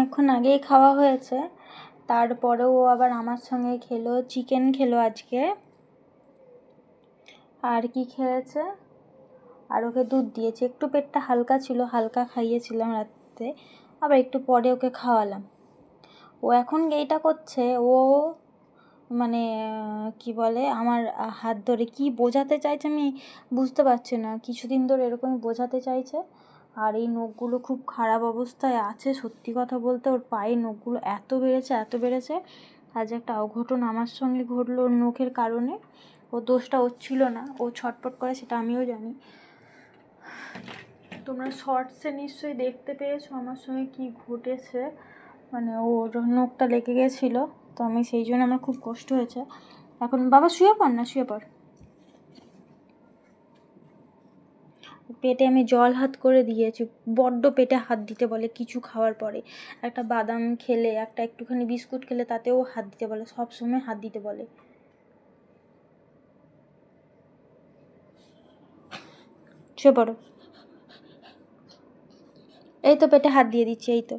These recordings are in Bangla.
অনেকক্ষণ আগেই খাওয়া হয়েছে, তারপরেও ও আবার আমার সঙ্গে খেলো, চিকেন খেলো আজকে। আর কি খেয়েছে, আর ওকে দুধ দিয়েছি, একটু পেটটা হালকা ছিল, হালকা খাইয়েছিলাম রাত্রে, আবার একটু পরে ওকে খাওয়ালাম। ও এখন এইটা করছে, ও মানে কি বলে, আমার হাত ধরে কি বোঝাতে চাইছে আমি বুঝতে পারছি না, কিছুদিন ধরে এরকমই বোঝাতে চাইছে। আর এই নখগুলো খুব খারাপ অবস্থায় আছে, সত্যি কথা বলতে ওর পায়ের নখগুলো এত বেড়েছে। আজ একটা অঘটন আমার সঙ্গে ঘটলো ওর নখের কারণে। ও দোষটা ওর ছিল না, ও ছটপট করে সেটা আমিও জানি। তোমরা শর্টসে নিশ্চয়ই দেখতে পেয়েছো আমার সঙ্গে কি ঘটেছে, মানে ওর নখটা লেগে গেছিলো, তো আমি সেই জন্য আমার খুব কষ্ট হয়েছে। এখন বাবা শুয়ে পড়। পেটে আমি জল হাত করে দিয়েছি, বড্ড পেটে হাত দিতে বলে কিছু খাওয়ার পরে। একটা বাদাম খেলে, একটা একটুখানি বিস্কুট খেলে তাতেও হাত দিতে বলে, সব সময় হাত দিতে বলে। শুয়ে পড়ো। এই তো পেটে হাত দিয়ে দিচ্ছি, এই তো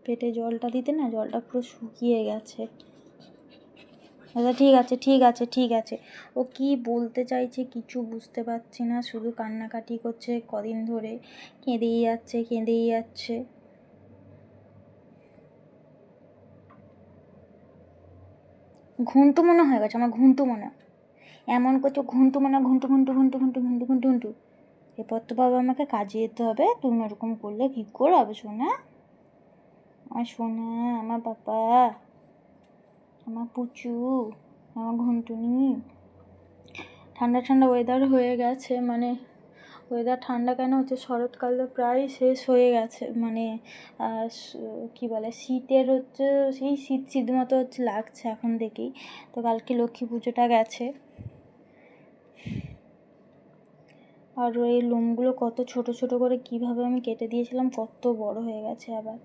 পেটে জলটা দিতে না, জলটা পুরো শুকিয়ে গেছে। আচ্ছা ঠিক আছে। ও কি বলতে চাইছে কিছু বুঝতে পারছি না, শুধু কান্নাকাটি করছে কদিন ধরে, কেঁদেই যাচ্ছে। ঘুন্টু মনে হয়ে গেছে আমার, ঘুন্টু মনে এমন করছো, ঘুন্টু ঘুন্টু। এরপর তো বাবা আমাকে কাজে যেতে হবে, তুমি ওরকম করলে কি করে হবে সোনা? আমার সোনা, আমার বাবা, আমার পুচু, আমার ঘুন্টুনি। ঠান্ডা ওয়েদার হয়ে গেছে, মানে ওয়েদার ঠান্ডা কেন হচ্ছে, শরৎকালটা প্রায় শেষ হয়ে গেছে, মানে কি বলে, শীতের হচ্ছে, সেই শীত মতো হচ্ছে লাগছে এখন থেকেই। তো কালকে লক্ষ্মী পুজোটা গেছে, আর এই লোমগুলো কত ছোট করে কিভাবে আমি কেটে দিয়েছিলাম, কত বড় হয়ে গেছে আবার।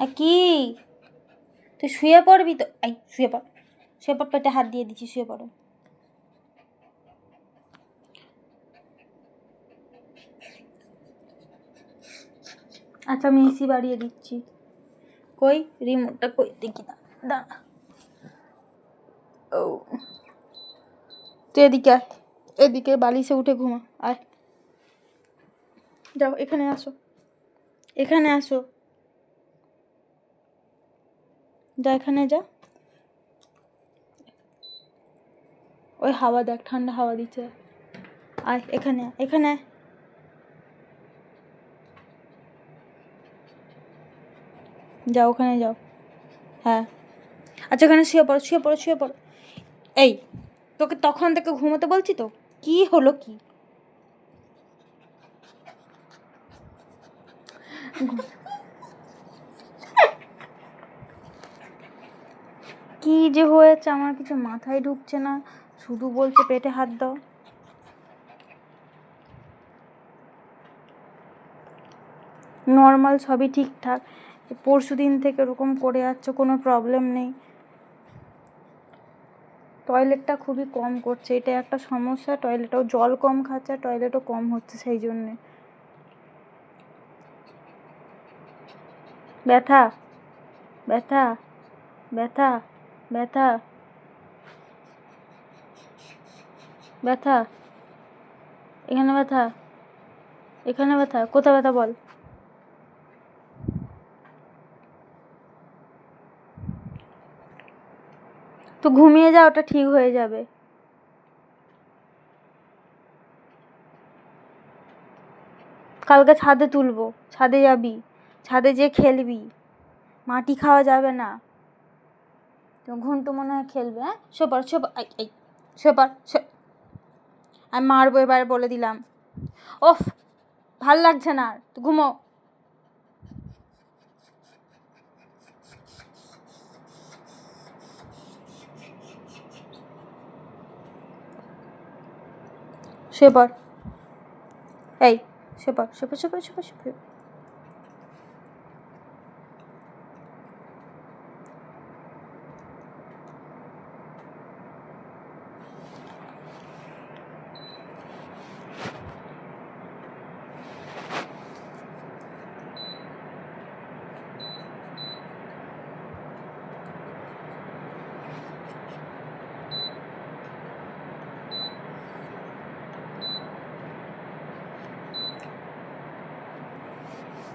আর কি, তুই শুয়ে পড়বি তো? এই শুয়ে পড়, পেটে হাত দিয়ে দিচ্ছি, শুয়ে পড়ো। আচ্ছা আমি এসি বাড়িয়ে দিচ্ছি, কই রিমোটটা কই দেখি না, দাঁড়া। ও তুই এদিকে বালিশে উঠে ঘুমা, আয় যাও, এখানে আসো, যা এখানে যা, ওই হাওয়া দেখ, ঠান্ডা হাওয়া দিচ্ছে, আয় এখানে যাও, ওখানে যাও। হ্যাঁ আচ্ছা, ওখানে শুয়ে পড়ো। এই তোকে তখন থেকে ঘুমোতে বলছি তো, কি হলো কি যে হয়েছে আমার কিছু মাথায় ঢুকছে না, শুধু বলছে পেটে হাত দাও। নর্মাল সবই ঠিকঠাক, পরশু দিন থেকে ওরকম করে যাচ্ছে, কোনো প্রবলেম নেই। টয়লেটটা খুবই কম করছে, এটা একটা সমস্যা, টয়লেটেও জল কম খাচ্ছে, টয়লেটও কম হচ্ছে, সেই জন্যে ব্যথা এখানে ব্যথা, কোথায় ব্যথা বল? তো ঘুমিয়ে যা, ওটা ঠিক হয়ে যাবে। কালকে ছাদে তুলবো, ছাদে যাবি, ছাদে যেয়ে খেলবি, মাটি খাওয়া যাবে না। তো ঘন্টু মনে হয় খেলবে, হ্যাঁ শোপর আমি মারবো এবার, বলে দিলাম। ওফ, ভাল লাগছে না আর, তো ঘুমো। শুয়ে পড়, এই শুয়ে পড়।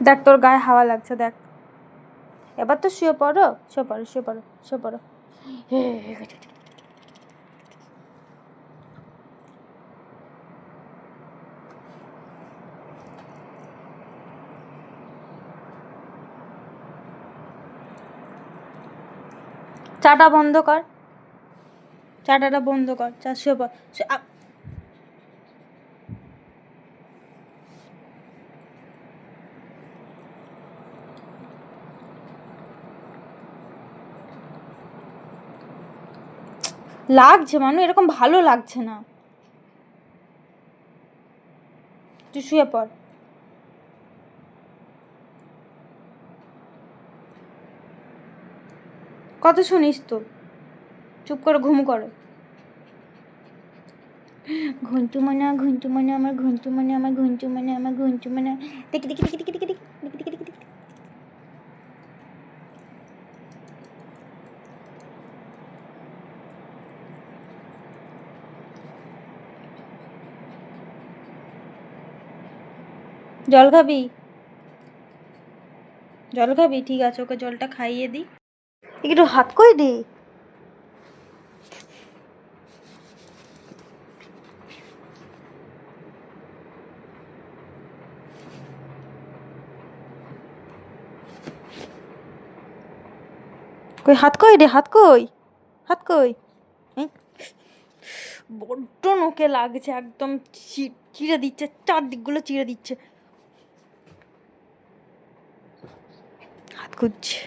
দেখ তোর গায়ে হাওয়া লাগছে, দেখ। এবার তো শুয়ে পড়ো, শুয়ে পড়ো, শুয়ে পড়ো, শুয়ে পড়ো। চাটা বন্ধ কর, চাটাটা বন্ধ কর, চা শুয়ে পড়। লাগছে মানু, এরকম ভালো লাগছে না, তুই শুয়ে পড়। কত শুনিস তো, চুপ করে ঘুম করো। ঘুন্টু মনে, ঘুন্টু মনে, আমার ঘুন্টু মনে, আমার ঘুন্টু মনে, আমার ঘুন্টু মনে। দেখি দেখি দেখি দেখি দেখি দেখি দেখি দেখি দেখি। জল খাবি? জল খাবি? ঠিক আছে, ওকে জলটা খাইয়ে দিই। একটু হাত কই দি। কই হাত কই রে, হাত কই, হাত কই? বড্ড নোকে লাগছে, একদম চিড়ে দিচ্ছে, চারদিকগুলো চিড়ে দিচ্ছে। হাত খুঁজছে।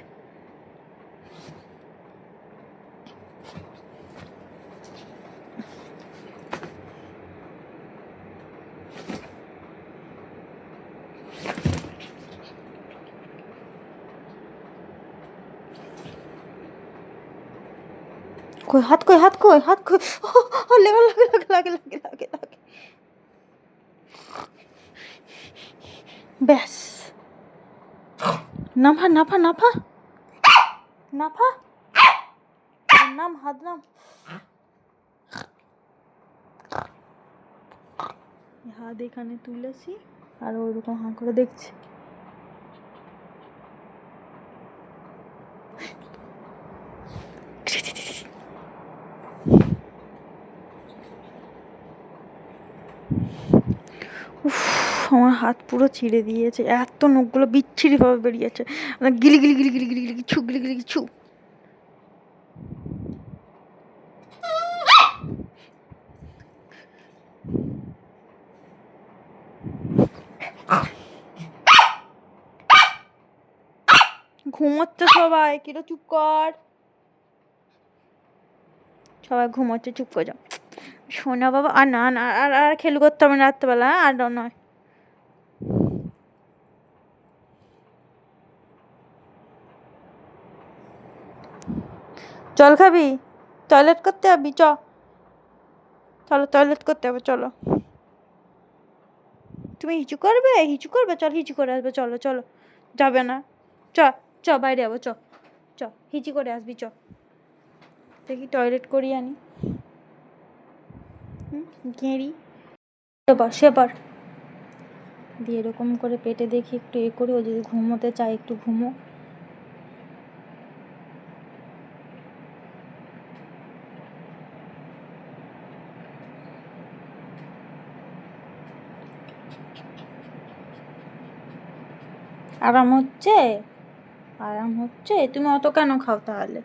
কই হাত কই, হাত কই, হাত কই। লাগে লাগে লাগে লাগে লাগে লাগে লাগে। ব্যাস, নাফা নাফা নাফা নাফা, নাম, হাত নাম। হাত এখানে তুলেছি আর ওইরকম হাঁ করে দেখছি। উফ, আমার হাত পুরো ছিঁড়ে দিয়েছে, এত নখগুলো বিচ্ছিরিভাবে বেরিয়েছে, গিলি গিলি গিলি গিলি গিলি গিলি ছু, গিলি গিলি ছু। ঘুমোচ্ছে সবাই, কিরো চুপ কর, সবাই ঘুমোচ্ছে, চুপ করে যাও। শোনা বাবা, আর না না, আর আর খেলু করতে হবে না রাত্রেবেলা, আর নয়। জল খাবি? টয়লেট করতে যাবি? চলো টয়লেট করতে হবে, চলো। তুমি হিচু করবে, হিচু করবে, চল হিচু করে আসবে, চলো চলো। যাবে না? চ, চ বাইরে যাবো, চ, চ হিচি করে আসবি, চ। দেখি টয়লেট করিয়ে আনি। ঘেঁড়ি সেবার দিয়ে এরকম করে পেটে দেখি একটু করে, ও যদি ঘুমোতে চায় একটু ঘুমো। আরাম হচ্ছে, আরাম হচ্ছে। তুমি অত কেন খাও তাহলে?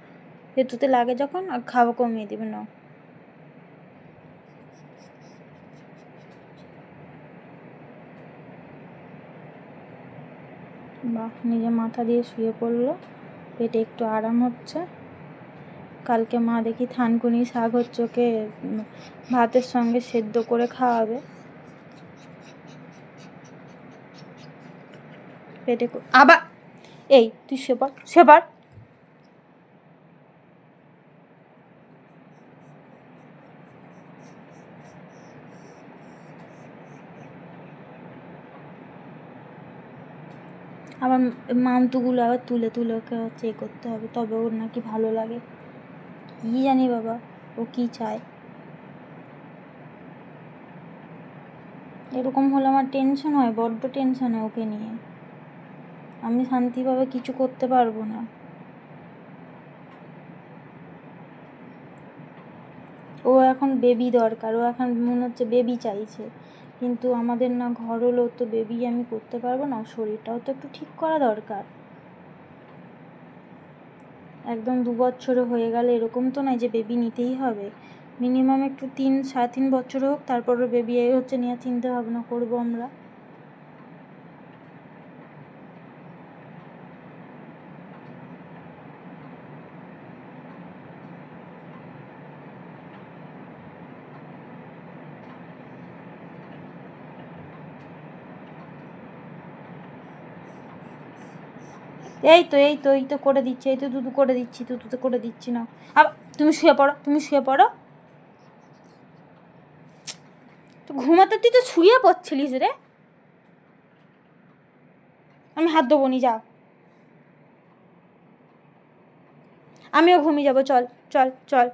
হেতুতে লাগে যখন, আর খাওয়া কমিয়ে দেবে না। বাহ, নিজে মাথা দিয়ে শুয়ে পড়লো, পেটে একটু আরাম হচ্ছে। কালকে মা দেখি থানকুনি শাক হচ্ছে, ওকে ভাতের সঙ্গে সেদ্ধ করে খাওয়াবে। পেটে আবার এই তুই সেবার সেবার। আবার মামতুগুলো আবার তুলে তুলে ওকে হচ্ছে এ করতে হবে, তবে ওর নাকি ভালো লাগে। কী জানি বাবা, ও কী চায়। এরকম হলে আমার টেনশন হয়, বড্ড টেনশন হয় ওকে নিয়ে। আমি শান্তিভাবে কিছু করতে পারবো না। ও এখন বেবি দরকার, ও এখন মনে হচ্ছে বেবি চাইছে, কিন্তু আমাদের না ঘর হলো, তো বেবি আমি করতে পারবো না, শরীরটাও তো একটু ঠিক করা দরকার। একদম 2 বছরও হয়ে গেলে এরকম তো নয় যে বেবি নিতেই হবে, মিনিমাম একটু 3-3.5 বছর হোক, তারপরে বেবি হচ্ছে নিয়ে চিন্তা ভাবনা করবো আমরা। এই তো করে দিচ্ছি, এই তো দুধ করে দিচ্ছি, দুধ করে দিচ্ছি না। আবার তুমি শুয়ে পড়ো, তুমি শুয়ে পড়ো। তো ঘুমাতে তুই তো শুয়ে পড়ছিলিস রে। আমি হাত দেবো নি, যা। আমিও ঘুমিয়ে যাবো, চল চল চল।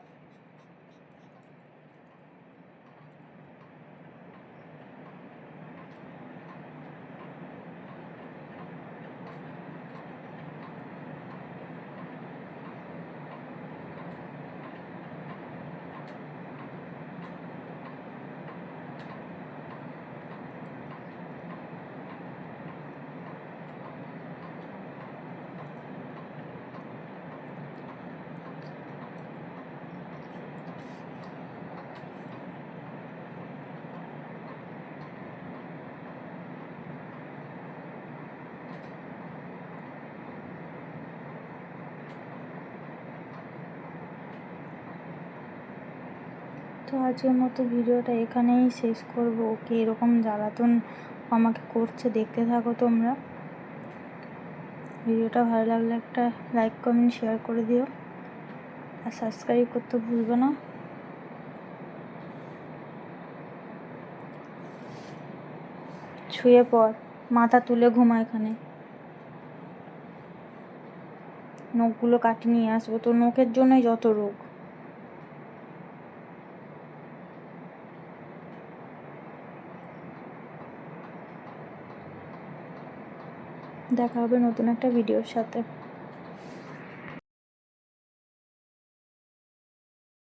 তো আজকের মতো ভিডিওটা এখানেই শেষ করব। ওকে এরকম জ্বালাতন আমাকে করছে, দেখতে থাকো তোমরা। ভিডিওটা ভালো লাগলে একটা লাইক কমেন্ট শেয়ার করে দিও, আর সাবস্ক্রাইব করতে ভুলবে না। শুয়ে পড়, মাথা তুলে ঘুমা। এখানে নখগুলো কাটি নিয়ে আসবো, তো নখের জন্যই যত রোগ। দেখা হবে নতুন একটা ভিডিওর সাথে।